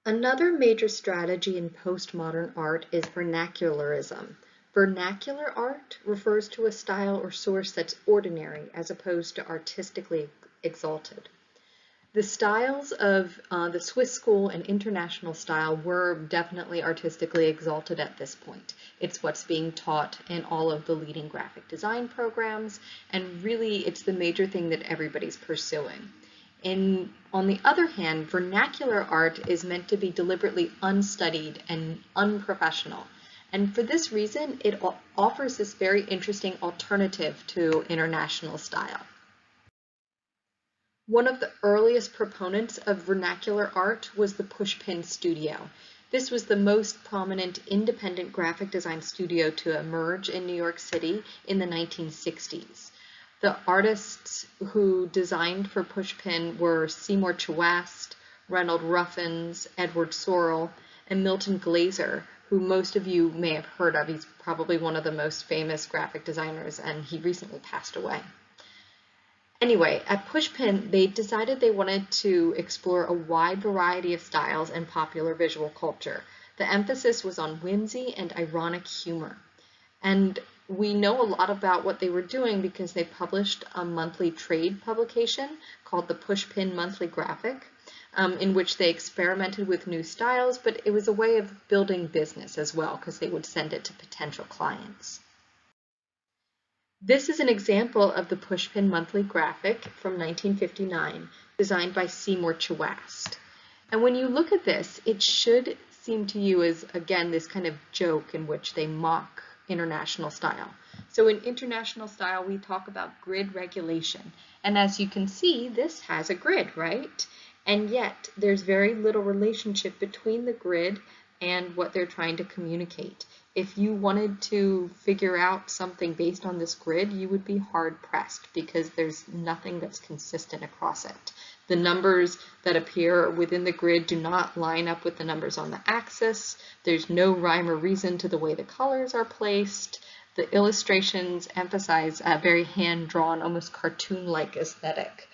Another major strategy in postmodern art is vernacularism. Vernacular art refers to a style or source that's ordinary as opposed to artistically exalted. The styles of the Swiss school and international style were definitely artistically exalted at this point. It's what's being taught in all of the leading graphic design programs, and really it's the major thing that everybody's pursuing. On the other hand, vernacular art is meant to be deliberately unstudied and unprofessional. And for this reason, it offers this very interesting alternative to international style. One of the earliest proponents of vernacular art was the Pushpin Studio. This was the most prominent independent graphic design studio to emerge in New York City in the 1960s. The artists who designed for Pushpin were Seymour Chwast, Reynold Ruffins, Edward Sorel, and Milton Glaser, who most of you may have heard of. He's probably one of the most famous graphic designers, and he recently passed away. Anyway, at Pushpin, they decided they wanted to explore a wide variety of styles and popular visual culture. The emphasis was on whimsy and ironic humor. And we know a lot about what they were doing because they published a monthly trade publication called the Pushpin Monthly Graphic, in which they experimented with new styles, but it was a way of building business as well because they would send it to potential clients. This is an example of the Pushpin Monthly Graphic from 1959, designed by Seymour Chwast. And when you look at this, it should seem to you as, again, this kind of joke in which they mock international style. So in international style, we talk about grid regulation. And as you can see, this has a grid, right? And yet there's very little relationship between the grid and what they're trying to communicate. If you wanted to figure out something based on this grid, you would be hard pressed because there's nothing that's consistent across it. The numbers that appear within the grid do not line up with the numbers on the axis. There's no rhyme or reason to the way the colors are placed. The illustrations emphasize a very hand-drawn, almost cartoon-like aesthetic,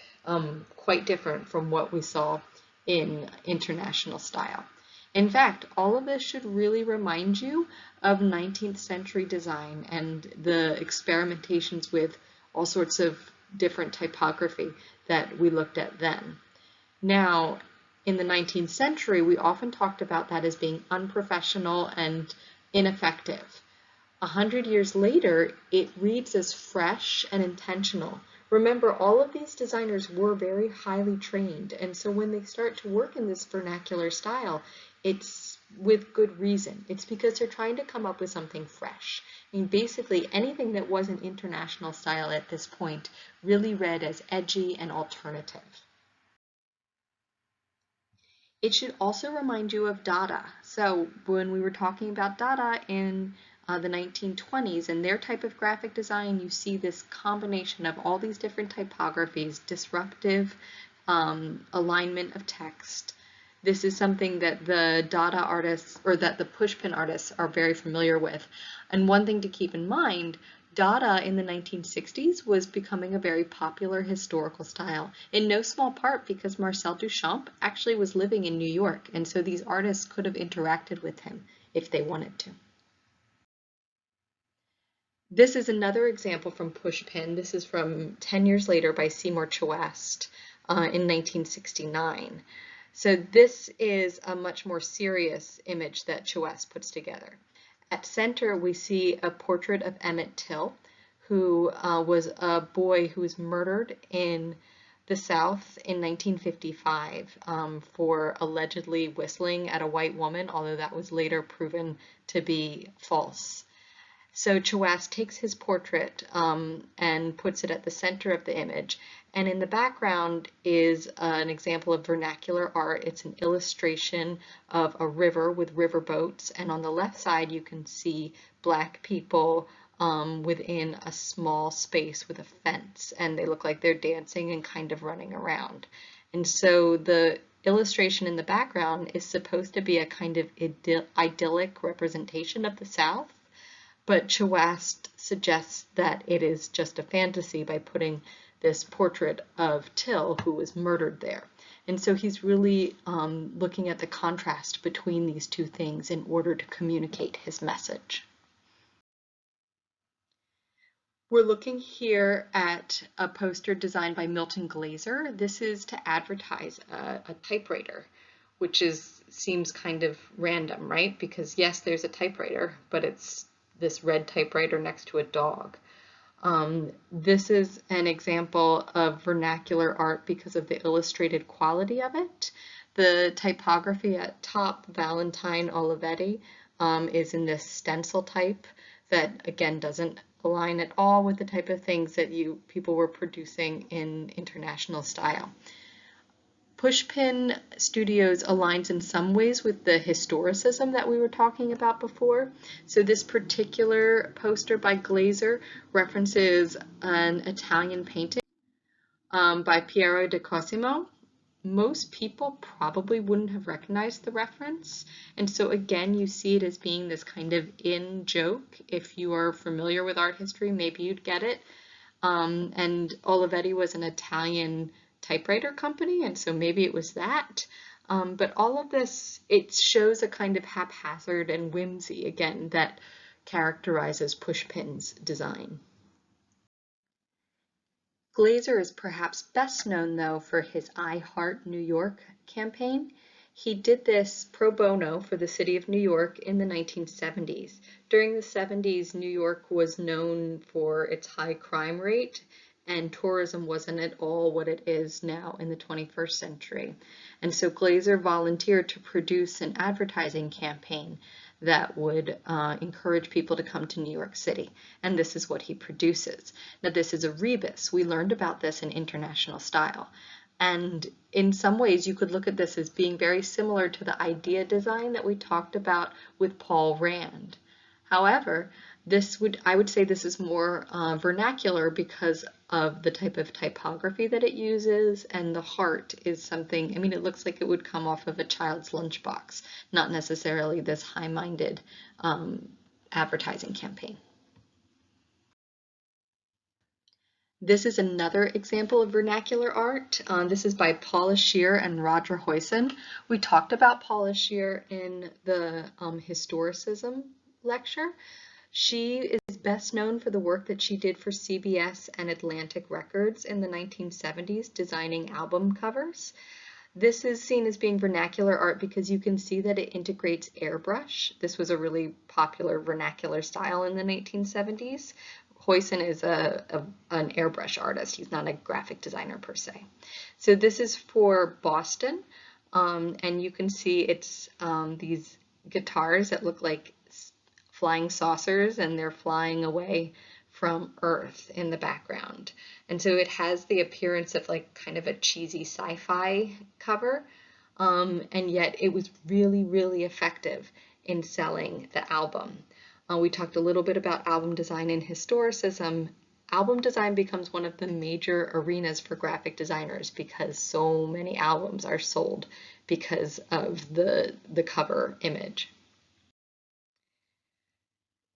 quite different from what we saw in international style. In fact, all of this should really remind you of 19th century design and the experimentations with all sorts of different typography that we looked at then. Now, in the 19th century, we often talked about that as being unprofessional and ineffective. 100 years later, it reads as fresh and intentional. Remember, all of these designers were very highly trained, and so when they start to work in this vernacular style, it's with good reason. It's because they're trying to come up with something fresh. I mean, basically, anything that wasn't international style at this point really read as edgy and alternative. It should also remind you of Dada. So when we were talking about Dada in the 1920s and their type of graphic design, you see this combination of all these different typographies, disruptive alignment of text. This is something that the Dada artists, or that the Pushpin artists are very familiar with. And one thing to keep in mind, Dada in the 1960s was becoming a very popular historical style, in no small part because Marcel Duchamp actually was living in New York, and so these artists could have interacted with him if they wanted to. This is another example from Pushpin. This is from 10 years later by Seymour Chwast in 1969. So this is a much more serious image that Chwast puts together. At center, we see a portrait of Emmett Till, who was a boy who was murdered in the South in 1955 for allegedly whistling at a white woman, although that was later proven to be false. So Chwast takes his portrait and puts it at the center of the image. And in the background is an example of vernacular art. It's an illustration of a river with river boats. And on the left side, you can see Black people within a small space with a fence. And they look like they're dancing and kind of running around. And so the illustration in the background is supposed to be a kind of idyllic representation of the South. But Chwast suggests that it is just a fantasy by putting this portrait of Till, who was murdered there. And so he's really looking at the contrast between these two things in order to communicate his message. We're looking here at a poster designed by Milton Glaser. This is to advertise a typewriter, which seems kind of random, right? Because yes, there's a typewriter, but it's this red typewriter next to a dog. This is an example of vernacular art because of the illustrated quality of it. The typography at top, Valentine Olivetti, is in this stencil type that again doesn't align at all with the type of things that people were producing in international style. Pushpin Studios aligns in some ways with the historicism that we were talking about before. So this particular poster by Glaser references an Italian painting by Piero di Cosimo. Most people probably wouldn't have recognized the reference. And so again, you see it as being this kind of in joke. If you are familiar with art history, maybe you'd get it. And Olivetti was an Italian typewriter company, and so maybe it was that. But all of this, it shows a kind of haphazard and whimsy, again, that characterizes Pushpin's design. Glaser is perhaps best known, though, for his I Heart New York campaign. He did this pro bono for the city of New York in the 1970s. During the 70s, New York was known for its high crime rate, and tourism wasn't at all what it is now in the 21st century. And so Glaser volunteered to produce an advertising campaign that would encourage people to come to New York City. And this is what he produces. Now, this is a rebus. We learned about this in International Style. And in some ways, you could look at this as being very similar to the idea design that we talked about with Paul Rand. However, I would say this is more vernacular because of the type of typography that it uses, and the heart is something, I mean, it looks like it would come off of a child's lunchbox, not necessarily this high-minded advertising campaign. This is another example of vernacular art. This is by Paula Scheer and Roger Huyson. We talked about Paula Scheer in the historicism lecture. She is best known for the work that she did for CBS and Atlantic Records in the 1970s, designing album covers. This is seen as being vernacular art because you can see that it integrates airbrush. This was a really popular vernacular style in the 1970s. Huyson is an airbrush artist. He's not a graphic designer per se. So this is for Boston, and you can see it's these guitars that look like flying saucers, and they're flying away from Earth in the background. And so it has the appearance of like kind of a cheesy sci-fi cover, and yet it was really, really effective in selling the album. We talked a little bit about album design and historicism. Album design becomes one of the major arenas for graphic designers because so many albums are sold because of the cover image.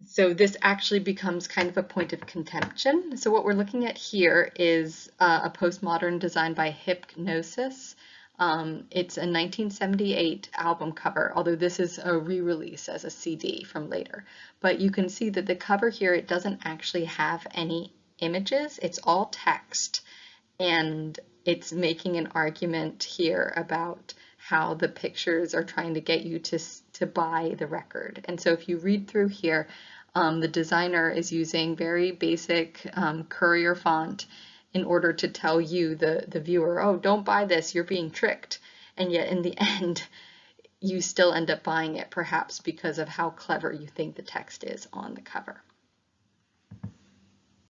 So this actually becomes kind of a point of contention. So what we're looking at here is a postmodern design by Hypnosis. It's a 1978 album cover, although this is a re-release as a CD from later. But you can see that the cover here, it doesn't actually have any images. It's all text. And it's making an argument here about how the pictures are trying to get you to buy the record. And so if you read through here, the designer is using very basic Courier font in order to tell you, the viewer, oh, don't buy this, you're being tricked. And yet in the end, you still end up buying it, perhaps because of how clever you think the text is on the cover.